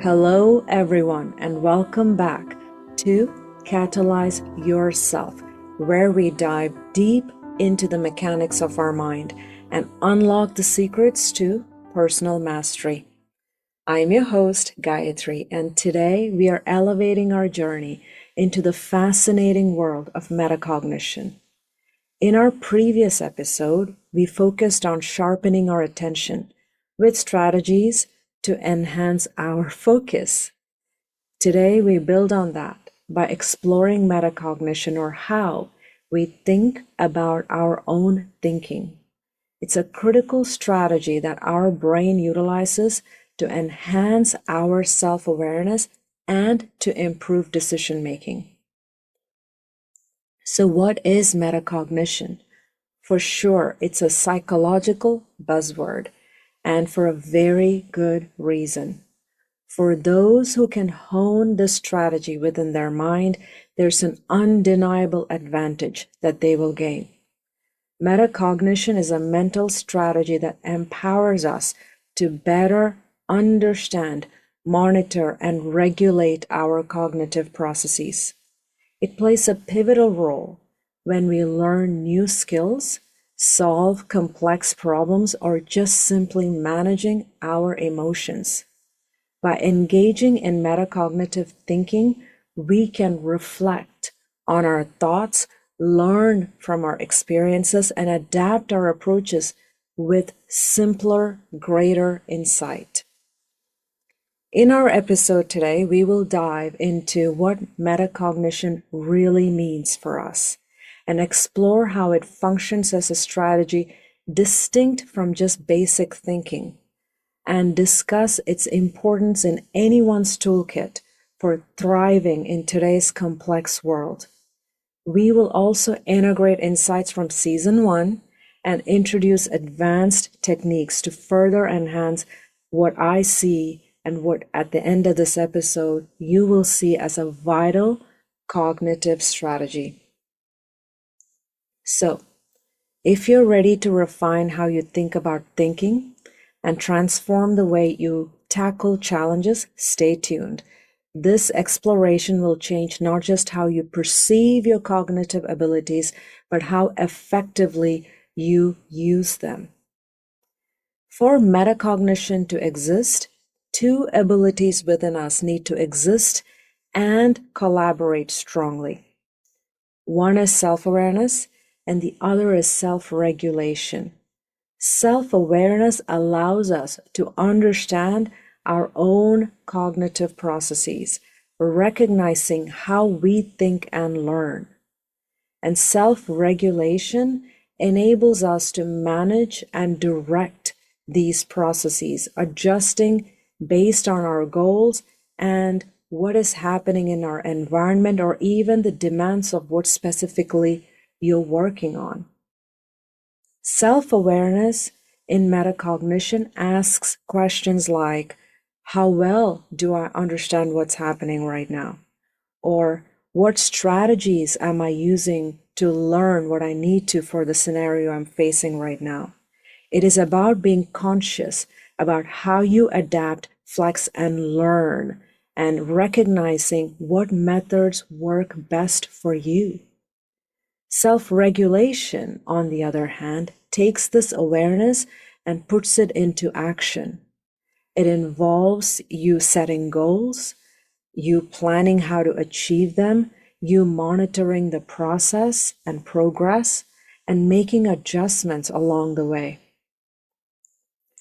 Hello, everyone, and welcome back to Catalyze Yourself, where we dive deep into the mechanics of our mind and unlock the secrets to personal mastery. I'm your host, Gayatri, and today we are elevating our journey into the fascinating world of metacognition. In our previous episode, we focused on sharpening our attention with strategies to enhance our focus. Today, we build on that by exploring metacognition, or how we think about our own thinking. It's a critical strategy that our brain utilizes to enhance our self-awareness and to improve decision making. So, what is metacognition? For sure, it's a psychological buzzword, and for a very good reason. For those who can hone this strategy within their mind, there's an undeniable advantage that they will gain. Metacognition is a mental strategy that empowers us to better understand, monitor, and regulate our cognitive processes. It plays a pivotal role when we learn new skills, solve complex problems, or just simply managing our emotions. By engaging in metacognitive thinking, we can reflect on our thoughts, learn from our experiences, and adapt our approaches with simpler, greater insight. In our episode today, we will dive into what metacognition really means for us and explore how it functions as a strategy distinct from just basic thinking, and discuss its importance in anyone's toolkit for thriving in today's complex world. We will also integrate insights from Season 1 and introduce advanced techniques to further enhance what I see and what at the end of this episode you will see as a vital cognitive strategy. So, if you're ready to refine how you think about thinking and transform the way you tackle challenges, stay tuned. This exploration will change not just how you perceive your cognitive abilities, but how effectively you use them. For metacognition to exist, two abilities within us need to exist and collaborate strongly. One is self-awareness, and the other is self-regulation. Self-awareness allows us to understand our own cognitive processes, recognizing how we think and learn. And self-regulation enables us to manage and direct these processes, adjusting based on our goals and what is happening in our environment, or even the demands of what specifically you're working on. Self-awareness in metacognition asks questions like, how well do I understand what's happening right now? Or what strategies am I using to learn what I need to for the scenario I'm facing right now? It is about being conscious about how you adapt, flex, and learn, and recognizing what methods work best for you. Self-regulation, on the other hand, takes this awareness and puts it into action. It involves you setting goals, you planning how to achieve them, you monitoring the process and progress, and making adjustments along the way.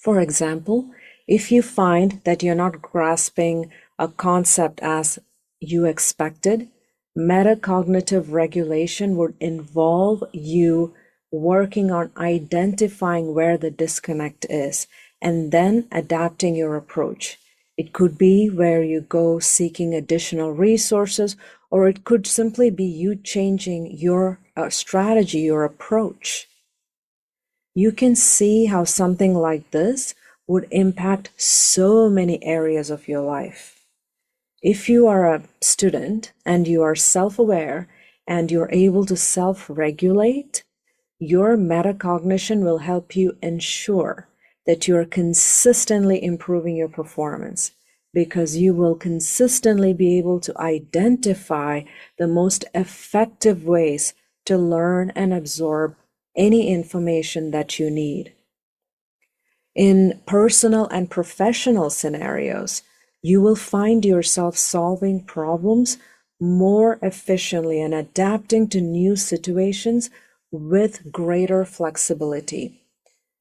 For example, if you find that you're not grasping a concept as you expected, metacognitive regulation would involve you working on identifying where the disconnect is and then adapting your approach. It could be where you go seeking additional resources, or it could simply be you changing your strategy, your approach. You can see how something like this would impact so many areas of your life. If you are a student and you are self-aware and you're able to self-regulate, your metacognition will help you ensure that you're consistently improving your performance. because you will consistently be able to identify the most effective ways to learn and absorb any information that you need. In personal and professional scenarios, you will find yourself solving problems more efficiently and adapting to new situations with greater flexibility.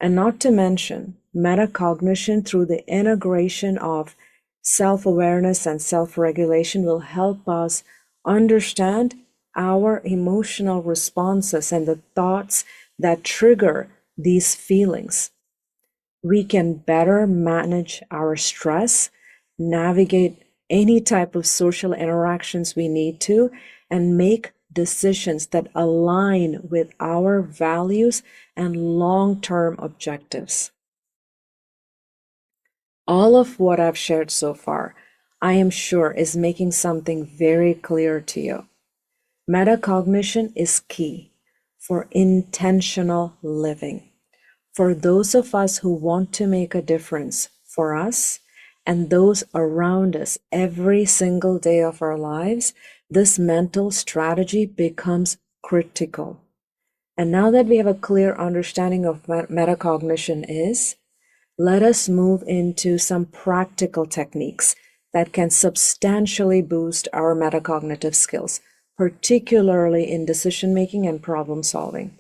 And not to mention, metacognition through the integration of self-awareness and self-regulation will help us understand our emotional responses and the thoughts that trigger these feelings. We can better manage our stress, navigate any type of social interactions we need to, and make decisions that align with our values and long-term objectives. All of what I've shared so far, I am sure is making something very clear to you. Metacognition is key for intentional living. For those of us who want to make a difference for us and those around us every single day of our lives, this mental strategy becomes critical. And now that we have a clear understanding of what metacognition is, let us move into some practical techniques that can substantially boost our metacognitive skills, particularly in decision making and problem solving.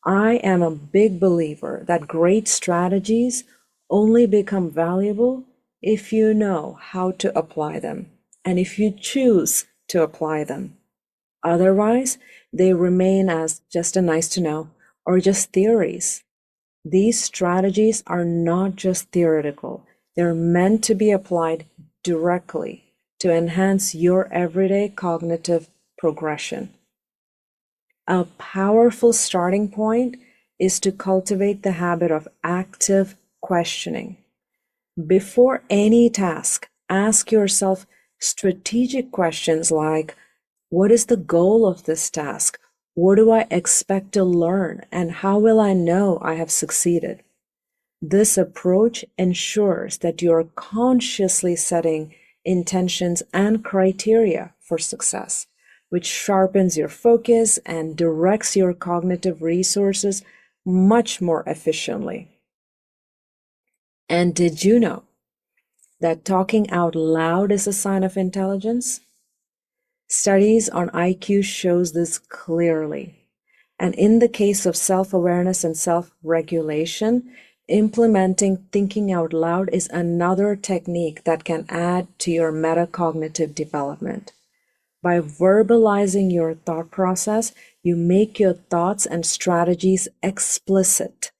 I am a big believer that great strategies only become valuable if you know how to apply them and if you choose to apply them. Otherwise, they remain as just a nice to know or just theories. These strategies are not just theoretical. They're meant to be applied directly to enhance your everyday cognitive progression. A powerful starting point is to cultivate the habit of active questioning. Before any task, ask yourself strategic questions like, what is the goal of this task? What do I expect to learn? And how will I know I have succeeded? This approach ensures that you are consciously setting intentions and criteria for success, which sharpens your focus and directs your cognitive resources much more efficiently. And did you know that talking out loud is a sign of intelligence? Studies on IQ shows this clearly. And in the case of self-awareness and self-regulation, implementing thinking out loud is another technique that can add to your metacognitive development. By verbalizing your thought process, you make your thoughts and strategies explicit,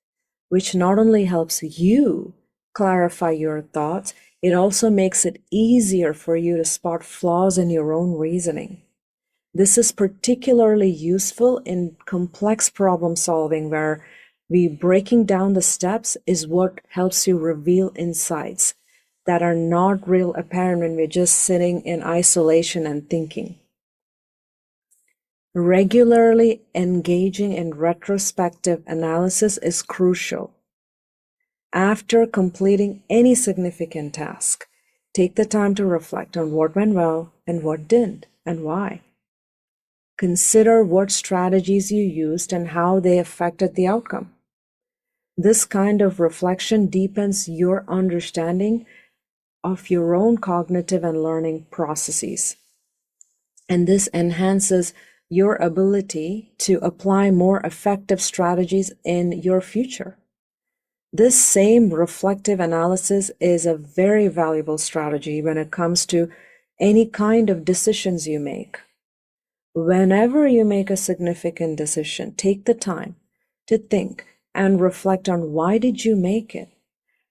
which not only helps you clarify your thoughts, it also makes it easier for you to spot flaws in your own reasoning. This is particularly useful in complex problem solving where breaking down the steps is what helps you reveal insights that are not real apparent when we're just sitting in isolation and thinking. Regularly engaging in retrospective analysis is crucial. After completing any significant task, take the time to reflect on what went well and what didn't and why. Consider what strategies you used and how they affected the outcome. This kind of reflection deepens your understanding of your own cognitive and learning processes. And this enhances your ability to apply more effective strategies in your future. This same reflective analysis is a very valuable strategy when it comes to any kind of decisions you make. Whenever you make a significant decision, take the time to think and reflect on why did you make it?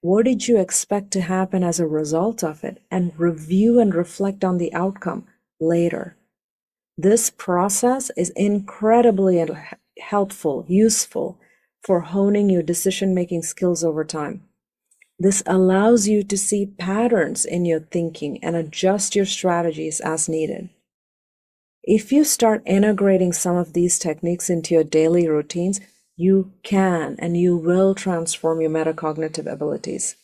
What did you expect to happen as a result of it? And review and reflect on the outcome later. This process is incredibly helpful, useful for honing your decision-making skills over time. This allows you to see patterns in your thinking and adjust your strategies as needed. If you start integrating some of these techniques into your daily routines, you can and you will transform your metacognitive abilities.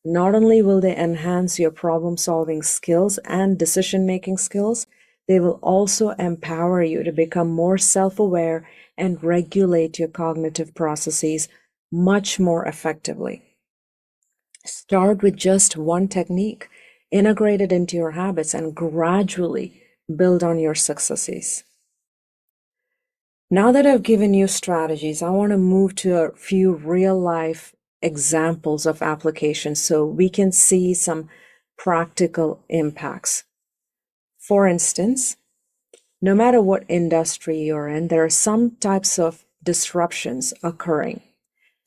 Not only will they enhance your problem-solving skills and decision-making skills, they will also empower you to become more self-aware and regulate your cognitive processes much more effectively. Start with just one technique, integrate it into your habits, and gradually build on your successes. Now that I've given you strategies, I want to move to a few real-life examples of applications so we can see some practical impacts. For instance, no matter what industry you're in, there are some types of disruptions occurring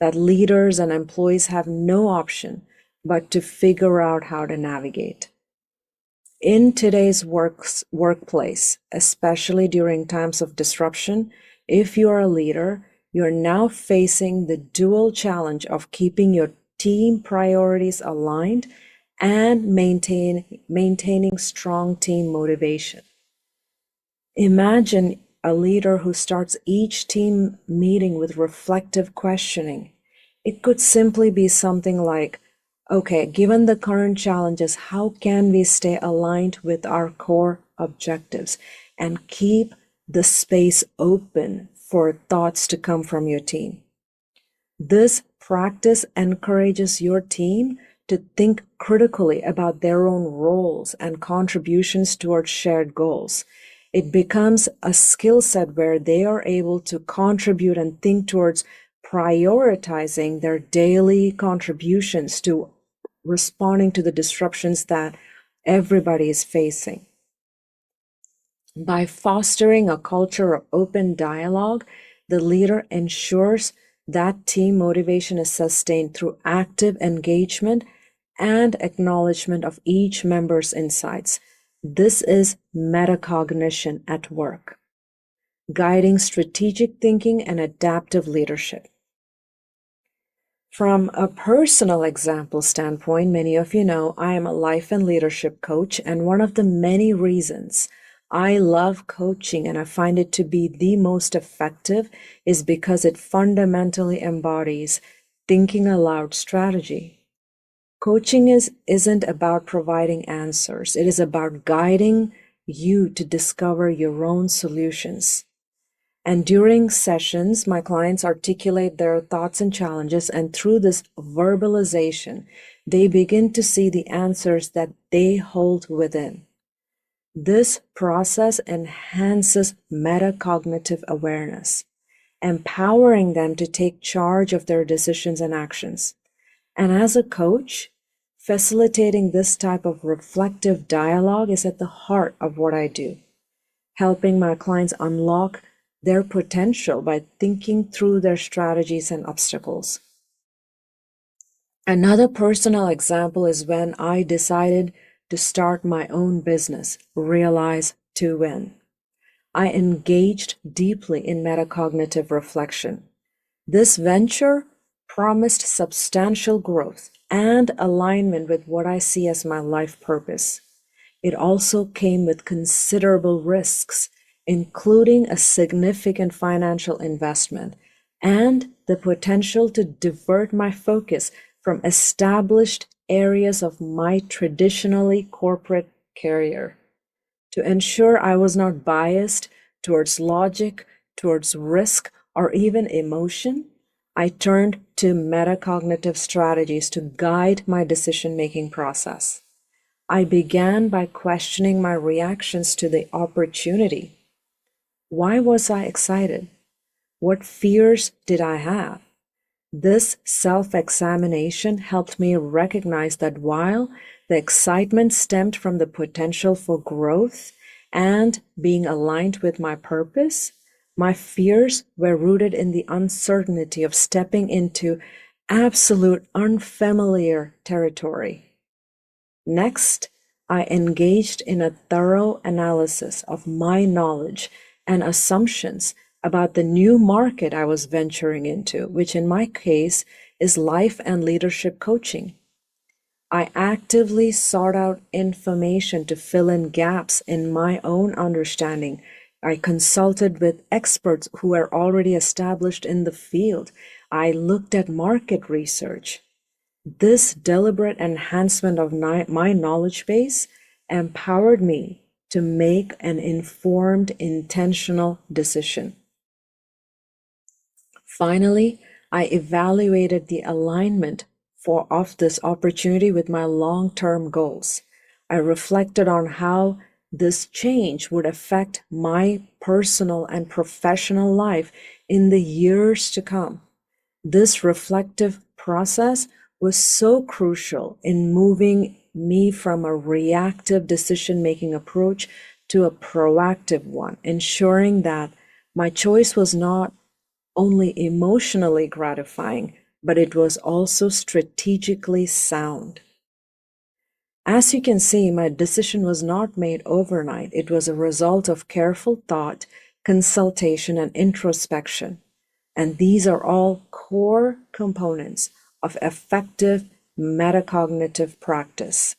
that leaders and employees have no option but to figure out how to navigate. In today's workplace, especially during times of disruption, if you are a leader, you're now facing the dual challenge of keeping your team priorities aligned and maintaining strong team motivation. Imagine a leader who starts each team meeting with reflective questioning. It could simply be something like, okay, given the current challenges, how can we stay aligned with our core objectives and keep the space open for thoughts to come from your team? This practice encourages your team to think critically about their own roles and contributions towards shared goals. It becomes a skill set where they are able to contribute and think towards prioritizing their daily contributions to responding to the disruptions that everybody is facing. By fostering a culture of open dialogue, the leader ensures that team motivation is sustained through active engagement and acknowledgement of each member's insights. This is metacognition at work, guiding strategic thinking and adaptive leadership. From a personal example standpoint, many of you know I am a life and leadership coach, and one of the many reasons I love coaching and I find it to be the most effective is because it fundamentally embodies thinking aloud strategy. Coaching isn't about providing answers. It is about guiding you to discover your own solutions. And during sessions, my clients articulate their thoughts and challenges, and through this verbalization, they begin to see the answers that they hold within. This process enhances metacognitive awareness, empowering them to take charge of their decisions and actions. And as a coach, facilitating this type of reflective dialogue is at the heart of what I do, helping my clients unlock their potential by thinking through their strategies and obstacles. Another personal example is when I decided to start my own business, Realize to Win. I engaged deeply in metacognitive reflection. This venture promised substantial growth and alignment with what I see as my life purpose. It also came with considerable risks, including a significant financial investment and the potential to divert my focus from established areas of my traditionally corporate career. To ensure I was not biased towards logic, towards risk, or even emotion, I turned to metacognitive strategies to guide my decision-making process. I began by questioning my reactions to the opportunity. Why was I excited? What fears did I have? This self-examination helped me recognize that while the excitement stemmed from the potential for growth and being aligned with my purpose, my fears were rooted in the uncertainty of stepping into absolute unfamiliar territory. Next, I engaged in a thorough analysis of my knowledge and assumptions about the new market I was venturing into, which in my case is life and leadership coaching. I actively sought out information to fill in gaps in my own understanding. I consulted with experts who were already established in the field. I looked at market research. This deliberate enhancement of my knowledge base empowered me to make an informed, intentional decision. Finally, I evaluated the alignment of this opportunity with my long-term goals. I reflected on how this change would affect my personal and professional life in the years to come. This reflective process was so crucial in moving me from a reactive decision-making approach to a proactive one, ensuring that my choice was not only emotionally gratifying, but it was also strategically sound. As you can see, my decision was not made overnight. It was a result of careful thought, consultation, and introspection. And these are all core components of effective metacognitive practice.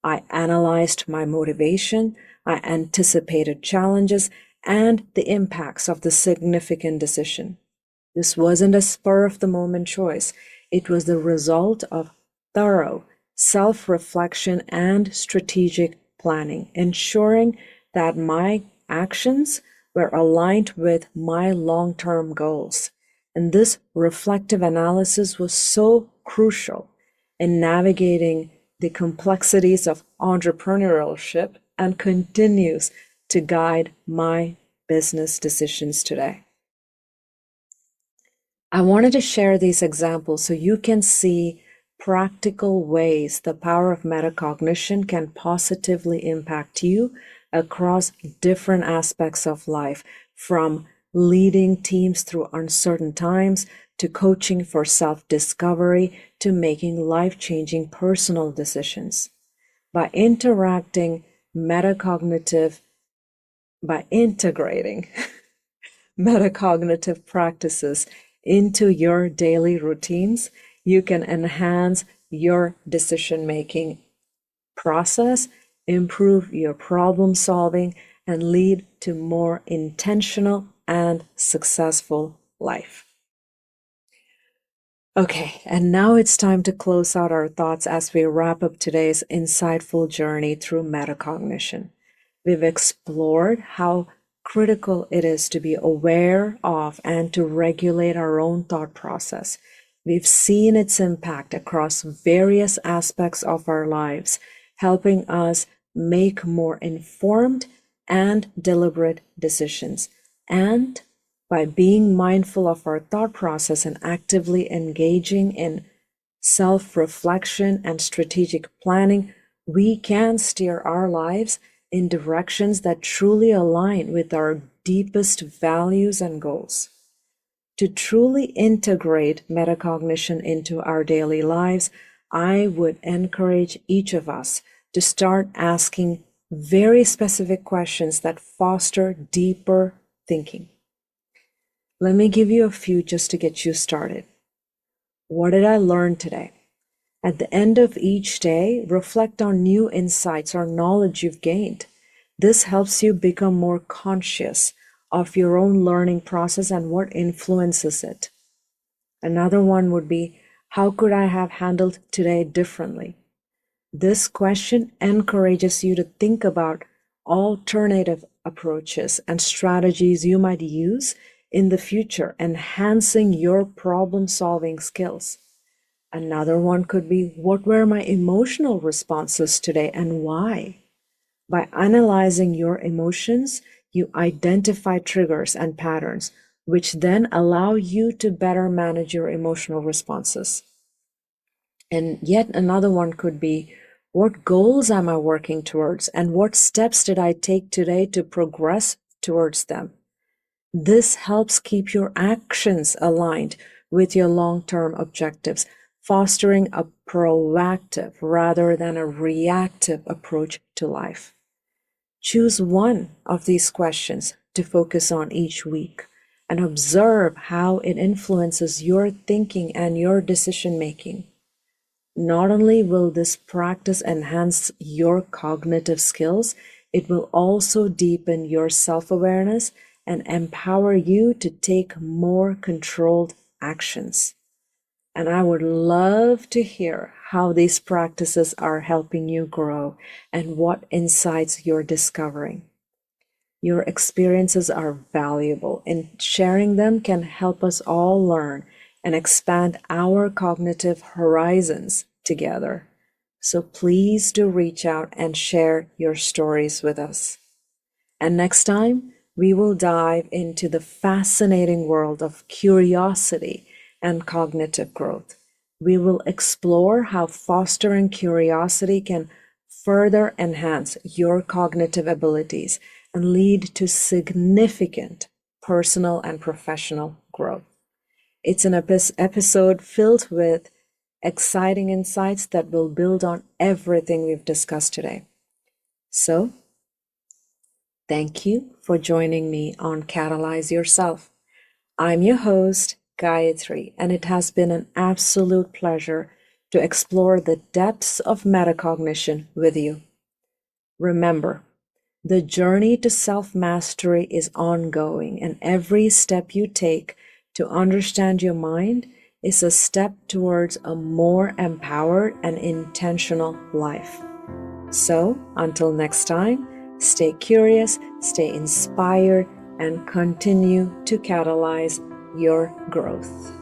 I analyzed my motivation, I anticipated challenges, and the impacts of the significant decision. This wasn't a spur of the moment choice. It was the result of thorough self-reflection and strategic planning, ensuring that my actions were aligned with my long-term goals. And this reflective analysis was so crucial in navigating the complexities of entrepreneurship and continues to guide my business decisions today. I wanted to share these examples so you can see practical ways the power of metacognition can positively impact you across different aspects of life, from leading teams through uncertain times to coaching for self-discovery to making life-changing personal decisions. By interacting metacognitive, by integrating metacognitive practices into your daily routines, you can enhance your decision-making process, improve your problem solving, and lead to more intentional and successful life. Okay, and now it's time to close out our thoughts as we wrap up today's insightful journey through metacognition. We've explored how critical it is to be aware of and to regulate our own thought process. We've seen its impact across various aspects of our lives, helping us make more informed and deliberate decisions. And by being mindful of our thought process and actively engaging in self-reflection and strategic planning, we can steer our lives in directions that truly align with our deepest values and goals. To truly integrate metacognition into our daily lives, I would encourage each of us to start asking very specific questions that foster deeper thinking. Let me give you a few just to get you started. What did I learn today? At the end of each day, reflect on new insights or knowledge you've gained. This helps you become more conscious of your own learning process and what influences it. Another one would be, how could I have handled today differently? This question encourages you to think about alternative approaches and strategies you might use in the future, enhancing your problem-solving skills. Another one could be, what were my emotional responses today and why? By analyzing your emotions, you identify triggers and patterns, which then allow you to better manage your emotional responses. And yet another one could be, what goals am I working towards and what steps did I take today to progress towards them? This helps keep your actions aligned with your long-term objectives, fostering a proactive rather than a reactive approach to life. Choose one of these questions to focus on each week and observe how it influences your thinking and your decision-making. Not only will this practice enhance your cognitive skills, it will also deepen your self-awareness and empower you to take more controlled actions. And I would love to hear how these practices are helping you grow and what insights you're discovering. Your experiences are valuable, and sharing them can help us all learn and expand our cognitive horizons together. So please do reach out and share your stories with us. And next time, we will dive into the fascinating world of curiosity and cognitive growth. We will explore how fostering curiosity can further enhance your cognitive abilities and lead to significant personal and professional growth. It's an episode filled with exciting insights that will build on everything we've discussed today. So, thank you for joining me on Catalyze Yourself. I'm your host, Gayatri, and it has been an absolute pleasure to explore the depths of metacognition with you. Remember, the journey to self-mastery is ongoing, and every step you take to understand your mind is a step towards a more empowered and intentional life. So, until next time, stay curious, stay inspired, and continue to catalyze your growth.